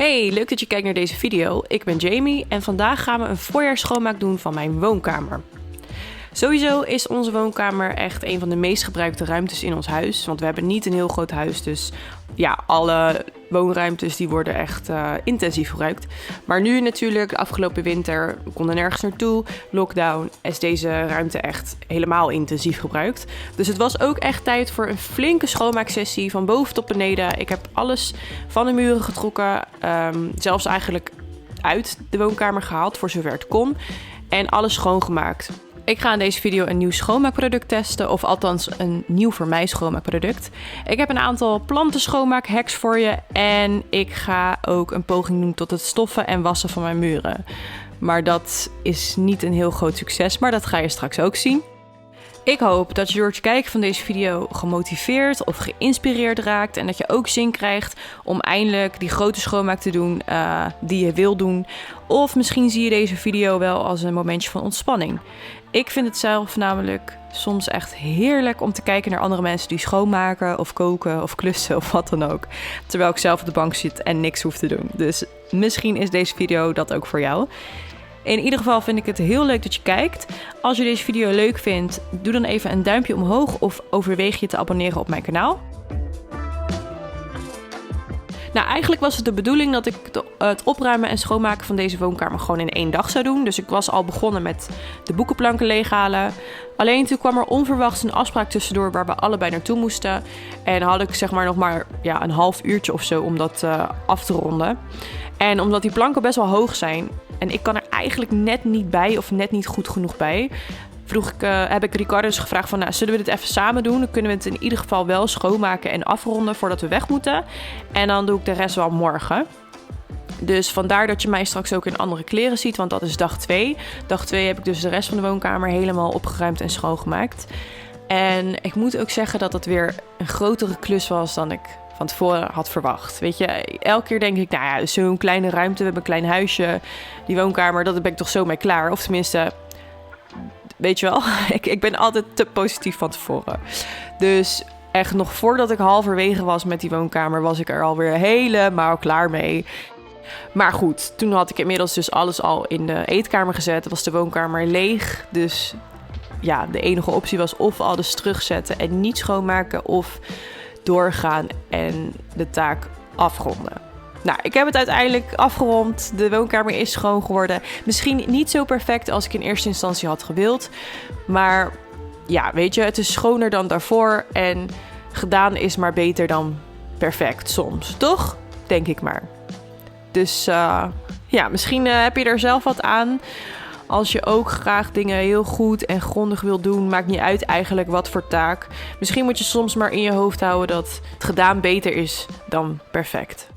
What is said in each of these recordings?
Hey, leuk dat je kijkt naar deze video. Ik ben Jamie en vandaag gaan we een voorjaarsschoonmaak doen van mijn woonkamer. Sowieso is onze woonkamer echt een van de meest gebruikte ruimtes in ons huis. Want we hebben niet een heel groot huis, dus ja, alle woonruimtes die worden echt intensief gebruikt. Maar nu natuurlijk, de afgelopen winter, we konden nergens naartoe, lockdown, is deze ruimte echt helemaal intensief gebruikt. Dus het was ook echt tijd voor een flinke schoonmaaksessie van boven tot beneden. Ik heb alles van de muren getrokken, zelfs eigenlijk uit de woonkamer gehaald voor zover het kon en alles schoongemaakt. Ik ga in deze video een nieuw schoonmaakproduct testen, of althans een nieuw voor mij schoonmaakproduct. Ik heb een aantal planten schoonmaakhacks voor je en ik ga ook een poging doen tot het stoffen en wassen van mijn muren. Maar dat is niet een heel groot succes, maar dat ga je straks ook zien. Ik hoop dat je door het kijken van deze video gemotiveerd of geïnspireerd raakt en dat je ook zin krijgt om eindelijk die grote schoonmaak te doen die je wil doen. Of misschien zie je deze video wel als een momentje van ontspanning. Ik vind het zelf namelijk soms echt heerlijk om te kijken naar andere mensen die schoonmaken of koken of klussen of wat dan ook. Terwijl ik zelf op de bank zit en niks hoef te doen. Dus misschien is deze video dat ook voor jou. In ieder geval vind ik het heel leuk dat je kijkt. Als je deze video leuk vindt, doe dan even een duimpje omhoog of overweeg je te abonneren op mijn kanaal. Nou, eigenlijk was het de bedoeling dat ik het opruimen en schoonmaken van deze woonkamer gewoon in 1 dag zou doen. Dus ik was al begonnen met de boekenplanken leeghalen. Alleen toen kwam er onverwachts een afspraak tussendoor waar we allebei naartoe moesten. En had ik zeg maar nog maar een half uurtje of zo om dat af te ronden. En omdat die planken best wel hoog zijn en ik kan er eigenlijk net niet bij of net niet goed genoeg bij, heb ik Ricardo dus gevraagd van, zullen we dit even samen doen? Dan kunnen we het in ieder geval wel schoonmaken en afronden voordat we weg moeten. En dan doe ik de rest wel morgen. Dus vandaar dat je mij straks ook in andere kleren ziet, want dat is dag 2. Dag 2 heb ik dus de rest van de woonkamer helemaal opgeruimd en schoongemaakt. En ik moet ook zeggen dat het weer een grotere klus was dan ik van tevoren had verwacht. Weet je, elke keer denk ik, zo'n kleine ruimte, we hebben een klein huisje, die woonkamer, dat ben ik toch zo mee klaar. Of tenminste, weet je wel, ik ben altijd te positief van tevoren. Dus echt nog voordat ik halverwege was met die woonkamer, was ik er alweer helemaal klaar mee. Maar goed, toen had ik inmiddels dus alles al in de eetkamer gezet. Was de woonkamer leeg. Dus ja, de enige optie was of alles terugzetten en niet schoonmaken, of doorgaan en de taak afronden. Nou, ik heb het uiteindelijk afgerond. De woonkamer is schoon geworden. Misschien niet zo perfect als ik in eerste instantie had gewild. Maar ja, weet je, het is schoner dan daarvoor. En gedaan is maar beter dan perfect soms. Toch? Denk ik maar. Dus misschien heb je er zelf wat aan. Als je ook graag dingen heel goed en grondig wilt doen, maakt niet uit eigenlijk wat voor taak. Misschien moet je soms maar in je hoofd houden dat het gedaan beter is dan perfect.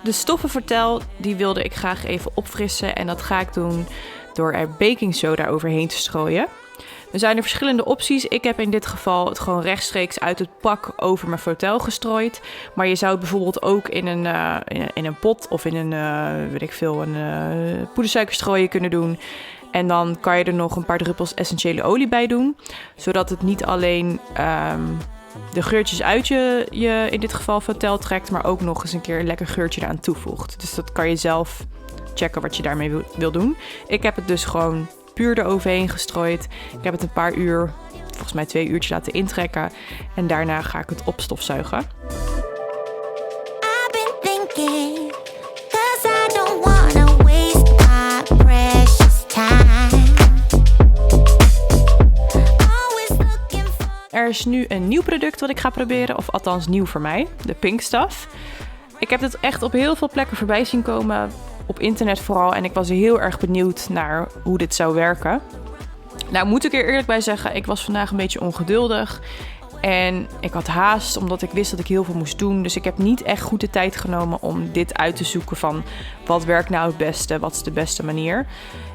De stoffenvertel, die wilde ik graag even opfrissen en dat ga ik doen door er baking soda overheen te strooien. Er zijn er verschillende opties. Ik heb in dit geval het gewoon rechtstreeks uit het pak over mijn fauteuil gestrooid. Maar je zou het bijvoorbeeld ook in een pot of in een poedersuikerstrooien kunnen doen. En dan kan je er nog een paar druppels essentiële olie bij doen. Zodat het niet alleen de geurtjes uit je in dit geval fauteuil trekt, maar ook nog eens een keer een lekker geurtje eraan toevoegt. Dus dat kan je zelf checken wat je daarmee wil doen. Ik heb het dus gewoon puur eroverheen gestrooid. Ik heb het een paar uur, volgens mij 2 uurtjes laten intrekken. En daarna ga ik het opstofzuigen. Er is nu een nieuw product wat ik ga proberen, of althans nieuw voor mij, de Pink Stuff. Ik heb het echt op heel veel plekken voorbij zien komen. op internet vooral. En ik was heel erg benieuwd naar hoe dit zou werken. Nou, moet ik er eerlijk bij zeggen, ik was vandaag een beetje ongeduldig. En ik had haast, omdat ik wist dat ik heel veel moest doen. Dus ik heb niet echt goed de tijd genomen om dit uit te zoeken van wat werkt nou het beste, wat is de beste manier.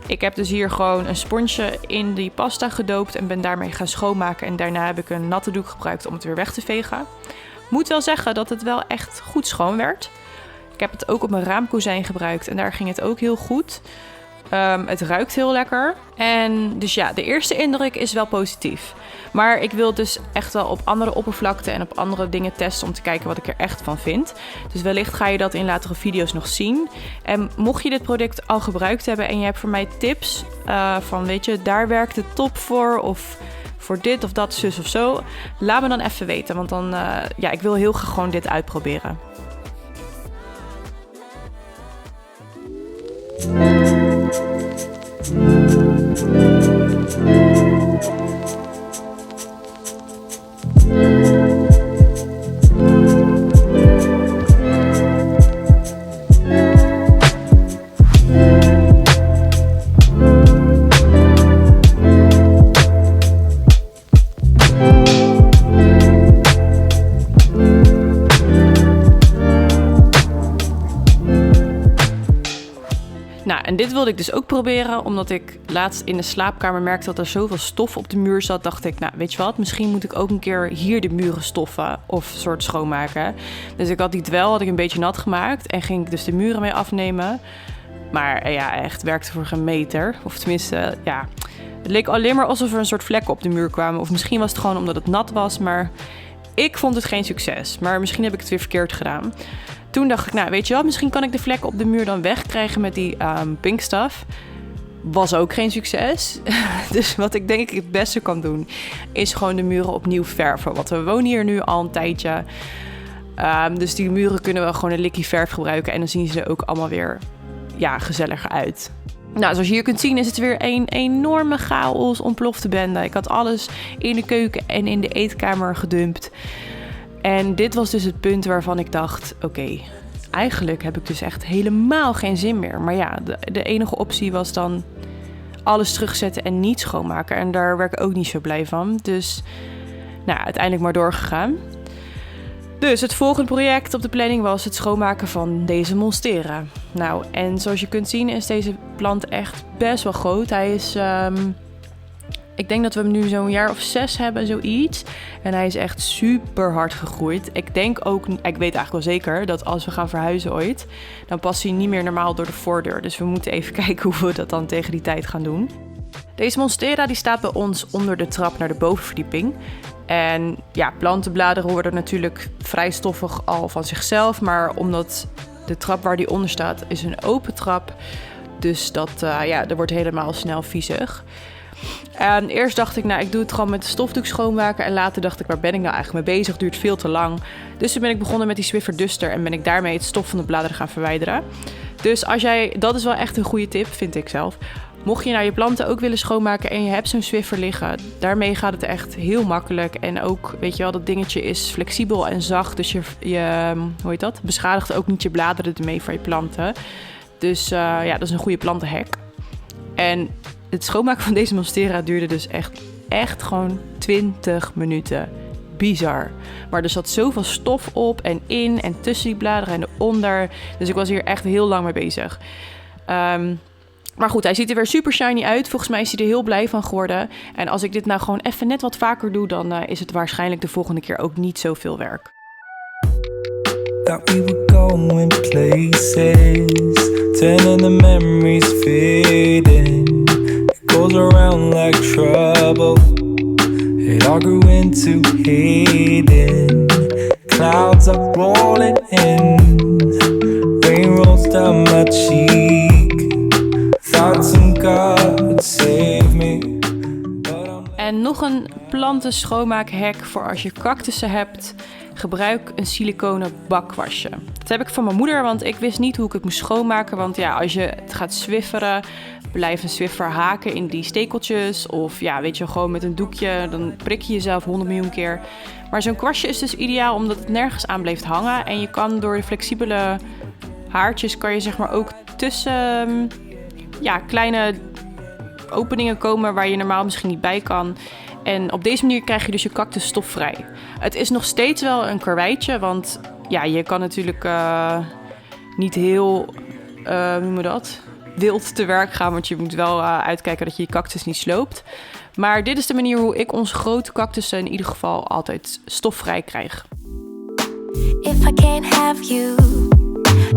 Ik heb dus hier gewoon een sponsje in die pasta gedoopt en ben daarmee gaan schoonmaken. En daarna heb ik een natte doek gebruikt om het weer weg te vegen. Moet wel zeggen dat het wel echt goed schoon werd. Ik heb het ook op mijn raamkozijn gebruikt en daar ging het ook heel goed. Het ruikt heel lekker. En dus ja, de eerste indruk is wel positief. Maar ik wil dus echt wel op andere oppervlakten en op andere dingen testen om te kijken wat ik er echt van vind. Dus wellicht ga je dat in latere video's nog zien. En mocht je dit product al gebruikt hebben en je hebt voor mij tips van weet je, daar werkt het top voor of voor dit of dat, zus of zo. Laat me dan even weten, want dan ik wil heel graag gewoon dit uitproberen. Nou, en dit wilde ik dus ook proberen, omdat ik laatst in de slaapkamer merkte dat er zoveel stof op de muur zat. Dacht ik, nou, weet je wat, misschien moet ik ook een keer hier de muren stoffen of soort schoonmaken. Dus ik had die wel, had ik een beetje nat gemaakt en ging ik dus de muren mee afnemen. Maar ja, echt werkte voor geen meter. Of tenminste, ja, het leek alleen maar alsof er een soort vlekken op de muur kwamen. Of misschien was het gewoon omdat het nat was, maar ik vond het geen succes. Maar misschien heb ik het weer verkeerd gedaan. Toen dacht ik, nou weet je wat, misschien kan ik de vlekken op de muur dan wegkrijgen met die pinkstaf. Was ook geen succes. Dus wat ik denk ik het beste kan doen, is gewoon de muren opnieuw verven. Want we wonen hier nu al een tijdje. Dus die muren kunnen we gewoon een likkie verf gebruiken. En dan zien ze er ook allemaal weer gezelliger uit. Nou, zoals je hier kunt zien is het weer een enorme chaos, ontplofte bende. Ik had alles in de keuken en in de eetkamer gedumpt. En dit was dus het punt waarvan ik dacht, oké, eigenlijk heb ik dus echt helemaal geen zin meer. Maar ja, de enige optie was dan alles terugzetten en niet schoonmaken. En daar werd ik ook niet zo blij van. Dus nou, uiteindelijk maar doorgegaan. Dus het volgende project op de planning was het schoonmaken van deze monstera. Nou, en zoals je kunt zien is deze plant echt best wel groot. Hij is, ik denk dat we hem nu zo'n jaar of 6 hebben, zoiets. En hij is echt super hard gegroeid. Ik denk ook, ik weet eigenlijk wel zeker, dat als we gaan verhuizen ooit, dan past hij niet meer normaal door de voordeur. Dus we moeten even kijken hoe we dat dan tegen die tijd gaan doen. Deze monstera die staat bij ons onder de trap naar de bovenverdieping. En ja, plantenbladeren worden natuurlijk vrij stoffig al van zichzelf. Maar omdat de trap waar die onder staat is een open trap. Dus dat wordt helemaal snel viezig. En eerst dacht ik, nou, ik doe het gewoon met de stofdoek schoonmaken. En later dacht ik, waar ben ik nou eigenlijk mee bezig? Duurt veel te lang. Dus toen ben ik begonnen met die Swiffer Duster. En ben ik daarmee het stof van de bladeren gaan verwijderen. Dus dat is wel echt een goede tip, vind ik zelf. Mocht je nou je planten ook willen schoonmaken en je hebt zo'n Swiffer liggen, daarmee gaat het echt heel makkelijk. En ook, weet je wel, dat dingetje is flexibel en zacht. Dus je beschadigt ook niet je bladeren ermee van je planten. Dus dat is een goede plantenhek. En het schoonmaken van deze monstera duurde dus echt gewoon 20 minuten. Bizar. Maar er zat zoveel stof op en in en tussen die bladeren en eronder. Dus ik was hier echt heel lang mee bezig. Maar goed, hij ziet er weer super shiny uit. Volgens mij is hij er heel blij van geworden. En als ik dit nou gewoon even net wat vaker doe, dan is het waarschijnlijk de volgende keer ook niet zoveel werk. That we were going places, turning the memories fading. It goes around like trouble. It all grew into hating. Clouds are rolling in. Rain rolls down my cheek. En nog een plantenschoonmaakhack voor als je cactussen hebt. Gebruik een siliconen bakwasje. Dat heb ik van mijn moeder, want ik wist niet hoe ik het moest schoonmaken. Want ja, als je het gaat swifferen, blijft een swiffer haken in die stekeltjes. Of ja, weet je, gewoon met een doekje, dan prik je jezelf 100 miljoen keer. Maar zo'n kwastje is dus ideaal omdat het nergens aan blijft hangen. En je kan door de flexibele haartjes kan je zeg maar ook tussen kleine openingen komen waar je normaal misschien niet bij kan. En op deze manier krijg je dus je cactus stofvrij. Het is nog steeds wel een karweitje, want je kan natuurlijk niet heel, wild te werk gaan, want je moet wel uitkijken dat je je cactus niet sloopt. Maar dit is de manier hoe ik onze grote cactussen in ieder geval altijd stofvrij krijg. If I can't have you,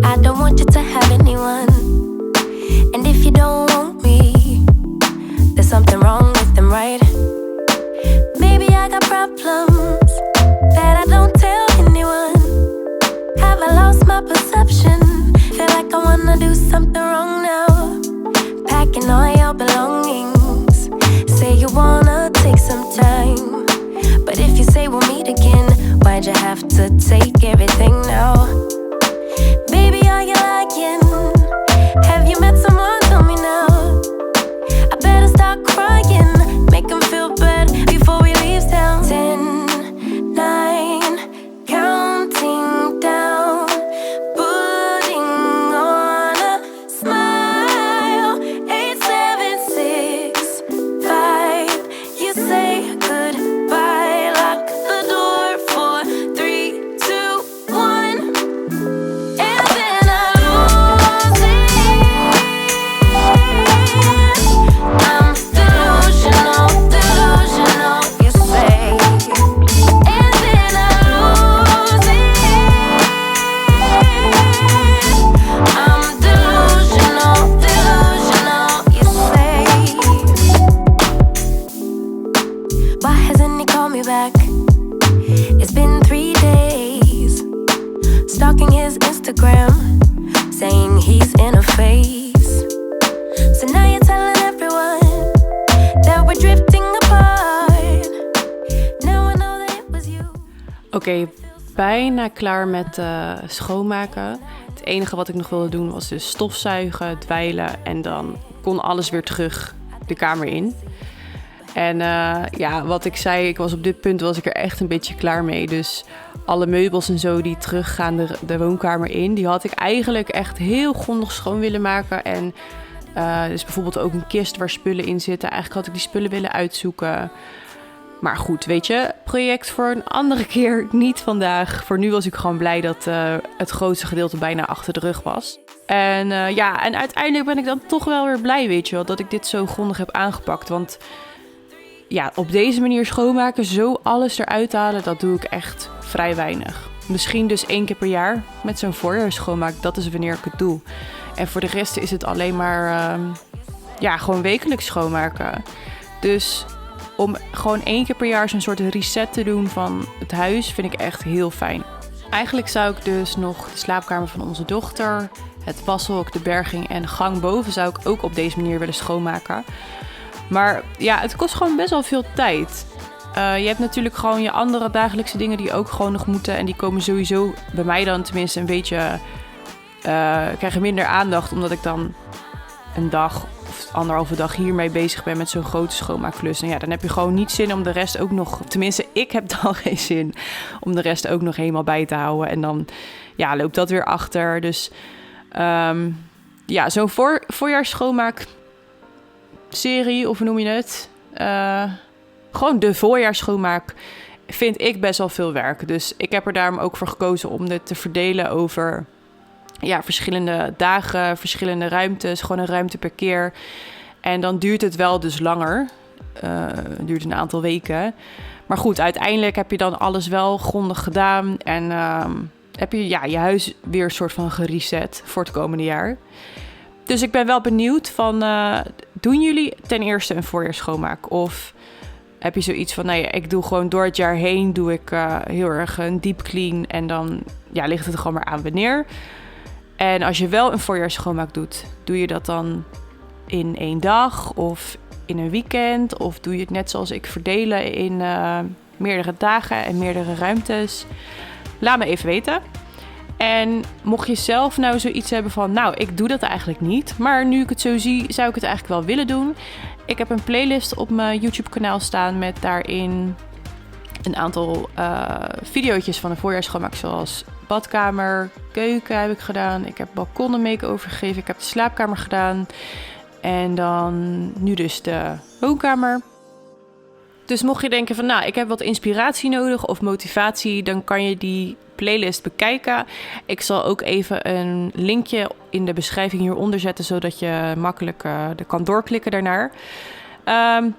I don't want you to have anyone. And if you don't want me, there's something wrong with them, right? Maybe I got problems that I don't tell anyone. Have I lost my perception? Feel like I wanna do something wrong now. Packing all your belongings. Say you wanna take some time, but if you say we'll meet again, why'd you have to take everything now? Baby, are you lying? Have you met someone? Tell me now. I better start crying, make them feel bad before we leave town. 10, 9, counting down, putting on a smile. 8, 7, 6, 5. You say goodbye, lock the door for 3, 2, 1, and then I lose it. I'm delusional, delusional, you say, and then I lose it. I'm delusional, delusional, you say. Why hasn't he called me back? It's been 3 days. Stalking his Instagram, saying he's in a phase. So now you're telling everyone that we're drifting apart. Now I know that it was you. Oké, bijna klaar met schoonmaken. Het enige wat ik nog wilde doen was dus stofzuigen, dweilen en dan kon alles weer terug de kamer in. En wat ik zei, op dit punt was ik er echt een beetje klaar mee. Dus alle meubels en zo die teruggaan de woonkamer in, die had ik eigenlijk echt heel grondig schoon willen maken. En dus bijvoorbeeld ook een kist waar spullen in zitten. Eigenlijk had ik die spullen willen uitzoeken. Maar goed, weet je, project voor een andere keer, niet vandaag. Voor nu was ik gewoon blij dat het grootste gedeelte bijna achter de rug was. En en uiteindelijk ben ik dan toch wel weer blij, weet je wel, dat ik dit zo grondig heb aangepakt. Want op deze manier schoonmaken, zo alles eruit halen, dat doe ik echt vrij weinig. Misschien dus 1 keer per jaar met zo'n voorjaarsschoonmaak, dat is wanneer ik het doe. En voor de rest is het alleen maar gewoon wekelijks schoonmaken. Dus om gewoon 1 keer per jaar zo'n soort reset te doen van het huis, vind ik echt heel fijn. Eigenlijk zou ik dus nog de slaapkamer van onze dochter, het washok, de berging en de gang boven zou ik ook op deze manier willen schoonmaken. Maar het kost gewoon best wel veel tijd. Je hebt natuurlijk gewoon je andere dagelijkse dingen die ook gewoon nog moeten. En die komen sowieso bij mij dan tenminste een beetje, krijgen minder aandacht. Omdat ik dan een dag of 1,5 dag hiermee bezig ben met zo'n grote schoonmaakklus. En dan heb je gewoon niet zin om de rest ook nog, tenminste ik heb dan geen zin om de rest ook nog helemaal bij te houden. En dan loopt dat weer achter. Dus zo'n voorjaarsschoonmaak serie, of hoe noem je het? Gewoon de voorjaarsschoonmaak vind ik best wel veel werk. Dus ik heb er daarom ook voor gekozen om dit te verdelen over verschillende dagen, verschillende ruimtes, gewoon een ruimte per keer. En dan duurt het wel dus langer. Duurt een aantal weken. Maar goed, uiteindelijk heb je dan alles wel grondig gedaan en heb je je huis weer een soort van gereset voor het komende jaar. Dus ik ben wel benieuwd van, doen jullie ten eerste een voorjaarsschoonmaak? Of heb je zoiets van, ik doe gewoon door het jaar heen, doe ik heel erg een deep clean en dan ligt het er gewoon maar aan wanneer. En als je wel een voorjaarsschoonmaak doet, doe je dat dan in 1 dag of in een weekend? Of doe je het net zoals ik verdelen in meerdere dagen en meerdere ruimtes? Laat me even weten. En mocht je zelf nou zoiets hebben van, ik doe dat eigenlijk niet. Maar nu ik het zo zie, zou ik het eigenlijk wel willen doen. Ik heb een playlist op mijn YouTube kanaal staan met daarin een aantal video's van een voorjaarsschoonmaak, zoals badkamer, keuken heb ik gedaan. Ik heb balkonnen make-over gegeven. Ik heb de slaapkamer gedaan. En dan nu dus de woonkamer. Dus mocht je denken van, nou, ik heb wat inspiratie nodig of motivatie, dan kan je die playlist bekijken. Ik zal ook even een linkje in de beschrijving hieronder zetten, zodat je makkelijk er kan doorklikken daarnaar.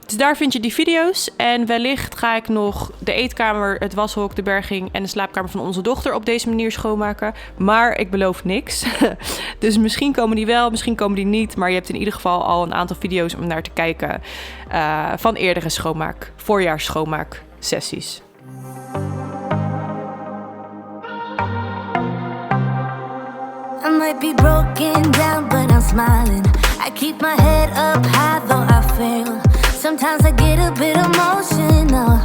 Dus daar vind je die video's. En wellicht ga ik nog de eetkamer, het washok, de berging en de slaapkamer van onze dochter op deze manier schoonmaken. Maar ik beloof niks. Dus misschien komen die wel, misschien komen die niet. Maar je hebt in ieder geval al een aantal video's om naar te kijken van eerdere voorjaarsschoonmaak sessies. I might be broken down, but I'm smiling. I keep my head up high, though I fail. Sometimes I get a bit emotional,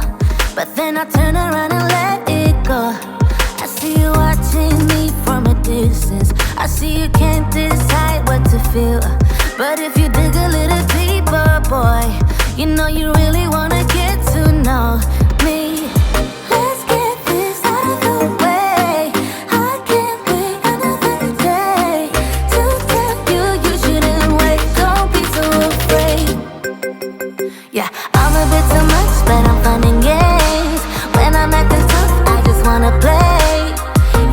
but then I turn around and let it go. I see you watching me from a distance. I see you can't decide what to feel, but if you dig a little deeper, boy, you know you really wanna get to know me. Let's get this out of the way. I can't wait another day to tell you you shouldn't wait. Don't be so afraid. Yeah, I'm a bit too much, but I'm fun and games. When I'm acting tough, I just wanna play.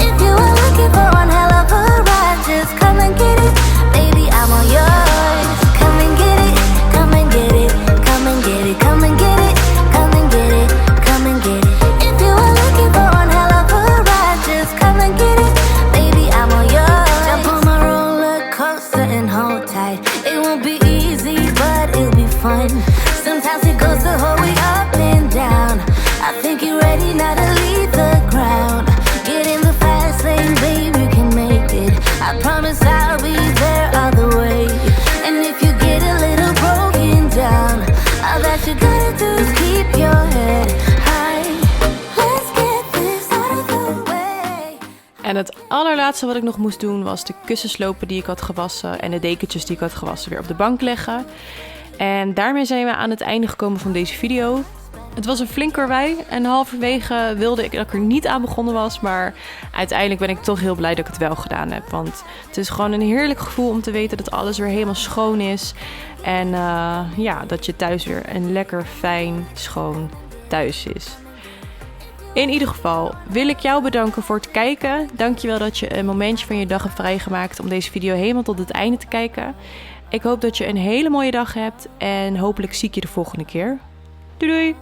If you are looking for one hell of a ride, just come and get it. Baby, I'm all yours. Come and get it, come and get it, come and get it, come and get it, come and get it, come and get it. If you are looking for one hell of a ride, just come and get it. Baby, I'm all yours. Jump on my roller coaster and hold tight. It won't be easy, but it'll be fun. Sometimes it goes the whole way up and down. I think you're ready now to leave the ground. Get in the fast lane, babe, you can make it. I promise I'll be there all the way. And if you get a little broken down, all that you gotta do is keep your head high. Let's get this out of the way. En het allerlaatste wat ik nog moest doen was de kussenslopen die ik had gewassen en de dekentjes die ik had gewassen weer op de bank leggen. En daarmee zijn we aan het einde gekomen van deze video. Het was een flink karwei en halverwege wilde ik dat ik er niet aan begonnen was. Maar uiteindelijk ben ik toch heel blij dat ik het wel gedaan heb. Want het is gewoon een heerlijk gevoel om te weten dat alles weer helemaal schoon is. En dat je thuis weer een lekker fijn, schoon thuis is. In ieder geval wil ik jou bedanken voor het kijken. Dankjewel dat je een momentje van je dag hebt vrijgemaakt om deze video helemaal tot het einde te kijken. Ik hoop dat je een hele mooie dag hebt en hopelijk zie ik je de volgende keer. Doei doei!